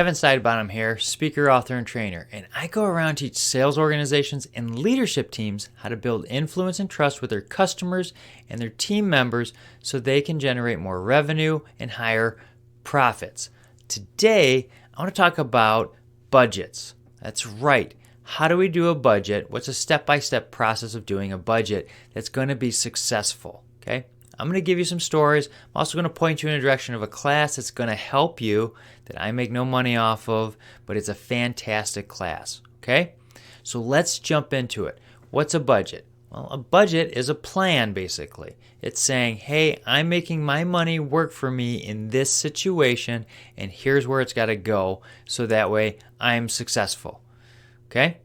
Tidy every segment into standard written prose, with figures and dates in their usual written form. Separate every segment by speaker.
Speaker 1: Kevin Sidebottom here, speaker, author, and trainer, and I go around teach sales organizations and leadership teams how to build influence and trust with their customers and their team members so they can generate more revenue and higher profits. Today, I want to talk about budgets. That's right. How do we do a budget? What's a step-by-step process of doing a budget that's going to be successful? Okay? I'm going to give you some stories. I'm also going to point you in the direction of a class that's going to help you that I make no money off of, but it's a fantastic class. Okay? So let's jump into it. What's a budget? Well, a budget is a plan, basically. It's saying, hey, I'm making my money work for me in this situation, and here's where it's got to go, so that way I'm successful. Okay?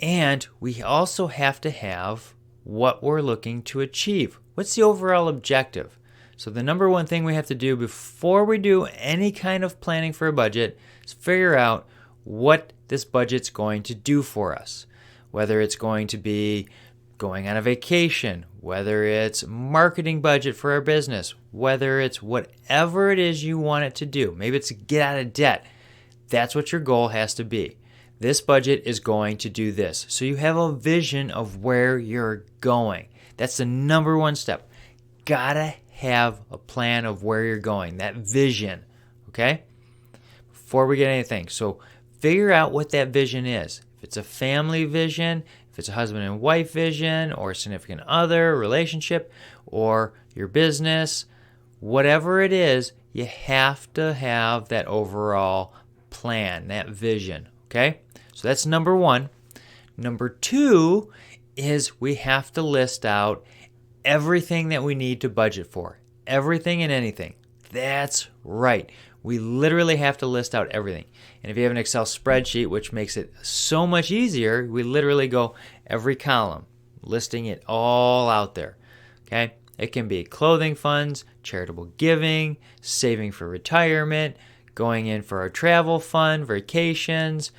Speaker 1: And we also have to have what we're looking to achieve. What's the overall objective? So the number one thing we have to do before we do any kind of planning for a budget is figure out what this budget's going to do for us. Whether it's going to be going on a vacation, whether it's marketing budget for our business, whether it's whatever it is you want it to do. Maybe it's to get out of debt. That's what your goal has to be. This budget is going to do this. So you have a vision of where you're going. That's the number one step. Gotta have a plan of where you're going, that vision, okay? Before we get anything. So figure out what that vision is. If it's a family vision, if it's a husband and wife vision, or a significant other, relationship, or your business, whatever it is, you have to have that overall plan, that vision, okay? So that's number one. Number two is we have to list out everything that we need to budget for. Everything and anything. That's right. We literally have to list out everything. And if you have an Excel spreadsheet, which makes it so much easier, we literally go every column, listing it all out there. Okay? It can be clothing funds, charitable giving, saving for retirement, going in for our travel fund, vacations,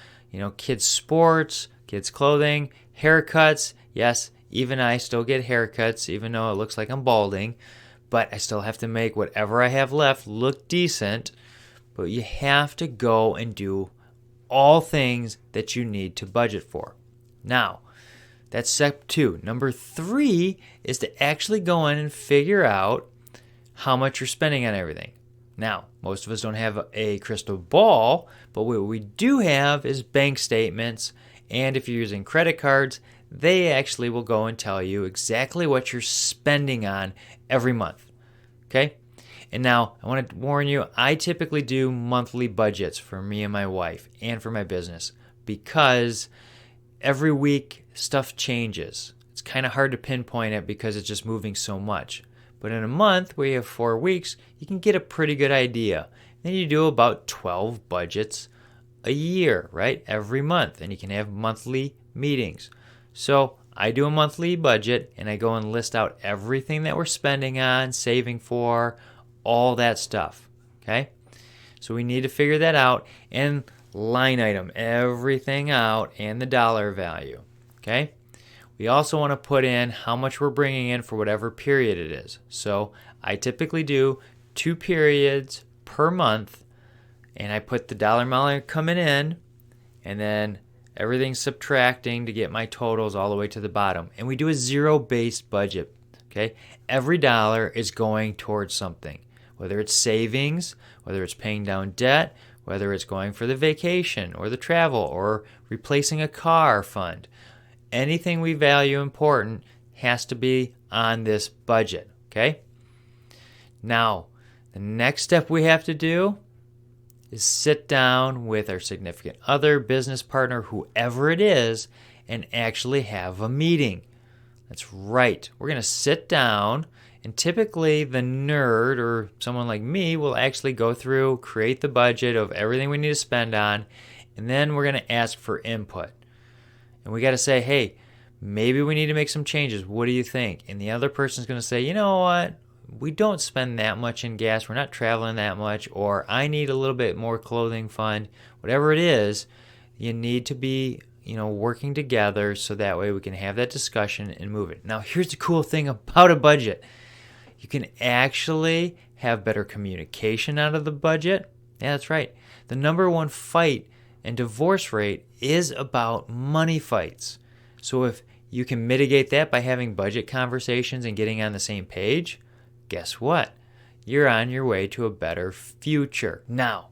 Speaker 1: kids' sports, kids' clothing, haircuts. Yes, even I still get haircuts, even though it looks like I'm balding. But I still have to make whatever I have left look decent. But you have to go and do all things that you need to budget for. Now, that's step two. Number three is to actually go in and figure out how much you're spending on everything. Now, most of us don't have a crystal ball, but what we do have is bank statements. And if you're using credit cards, they actually will go and tell you exactly what you're spending on every month. Okay? And now, I want to warn you, I typically do monthly budgets for me and my wife and for my business because every week stuff changes. It's kind of hard to pinpoint it because it's just moving so much. But in a month where you have 4 weeks, you can get a pretty good idea. Then you do about 12 budgets a year, right? Every month. And you can have monthly meetings. So I do a monthly budget and I go and list out everything that we're spending on, saving for, all that stuff. Okay? So we need to figure that out and line item everything out and the dollar value. Okay? We also want to put in how much we're bringing in for whatever period it is. So I typically do 2 periods per month, and I put the dollar amount coming in, and then everything's subtracting to get my totals all the way to the bottom. And we do a zero-based budget. Okay? Every dollar is going towards something, whether it's savings, whether it's paying down debt, whether it's going for the vacation or the travel or replacing a car fund. Anything we value important has to be on this budget, okay? Now, the next step we have to do is sit down with our significant other, business partner, whoever it is, and actually have a meeting. That's right. We're going to sit down, and typically the nerd or someone like me will actually go through, create the budget of everything we need to spend on, and then we're going to ask for input. And we got to say, hey, maybe we need to make some changes. What do you think? And the other person's going to say, you know what? We don't spend that much in gas. We're not traveling that much. Or I need a little bit more clothing fund. Whatever it is, you need to be, working together so that way we can have that discussion and move it. Now, here's the cool thing about a budget. You can actually have better communication out of the budget. Yeah, that's right. The number one fight and divorce rate is about money fights. So if you can mitigate that by having budget conversations and getting on the same page, guess what? You're on your way to a better future. Now,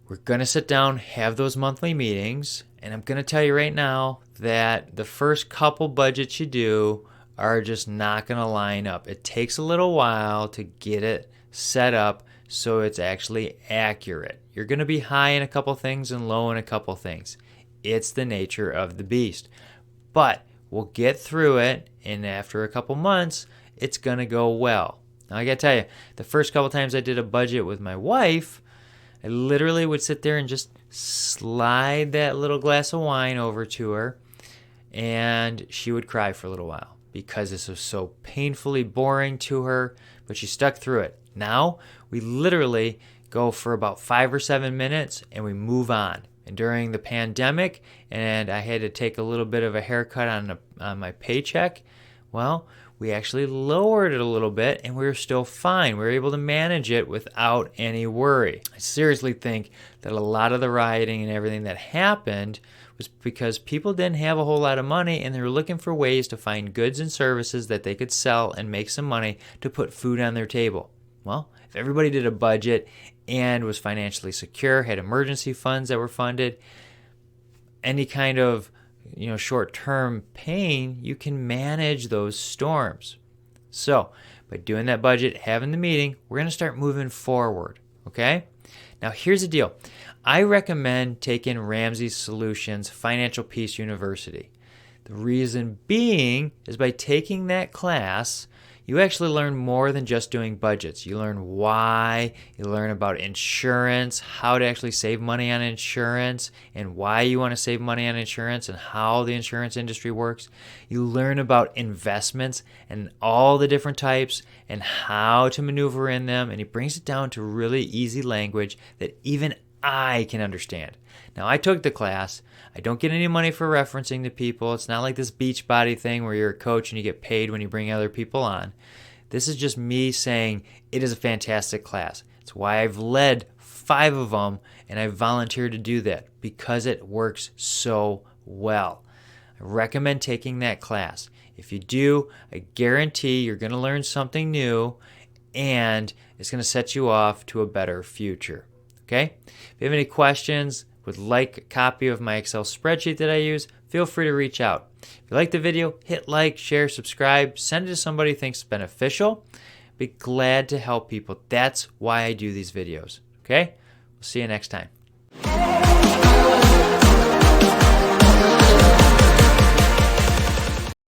Speaker 1: we're going to sit down, have those monthly meetings, and I'm going to tell you right now that the first couple budgets you do are just not going to line up. It takes a little while to get it set up so it's actually accurate. You're going to be high in a couple things and low in a couple things. It's the nature of the beast. But we'll get through it, and after a couple months, it's going to go well. Now, I got to tell you, the first couple times I did a budget with my wife, I literally would sit there and just slide that little glass of wine over to her, and she would cry for a little while because this was so painfully boring to her, but she stuck through it. Now, we literally go for about 5 or 7 minutes, and we move on. And during the pandemic, and I had to take a little bit of a haircut on my paycheck, well, we actually lowered it a little bit, and we were still fine. We were able to manage it without any worry. I seriously think that a lot of the rioting and everything that happened was because people didn't have a whole lot of money, and they were looking for ways to find goods and services that they could sell and make some money to put food on their table. Well, if everybody did a budget and was financially secure, had emergency funds that were funded, any kind of short-term pain, you can manage those storms. So by doing that budget, having the meeting, we're going to start moving forward. Okay? Now here's the deal. I recommend taking Ramsey's Solutions Financial Peace University. The reason being is by taking that class, you actually learn more than just doing budgets. You learn why, you learn about insurance, how to actually save money on insurance, and why you want to save money on insurance and how the insurance industry works. You learn about investments and all the different types and how to maneuver in them, and he brings it down to really easy language that even I can understand. Now, I took the class. I don't get any money for referencing to people. It's not like this Beachbody thing where you're a coach and you get paid when you bring other people on. This is just me saying it is a fantastic class. It's why I've led 5 of them, and I volunteered to do that because it works so well. I recommend taking that class. If you do, I guarantee you're going to learn something new, and it's going to set you off to a better future. Okay? If you have any questions, would like a copy of my Excel spreadsheet that I use, feel free to reach out. If you like the video, hit like, share, subscribe, send it to somebody who thinks it's beneficial. Be glad to help people. That's why I do these videos. Okay? We'll see you next time.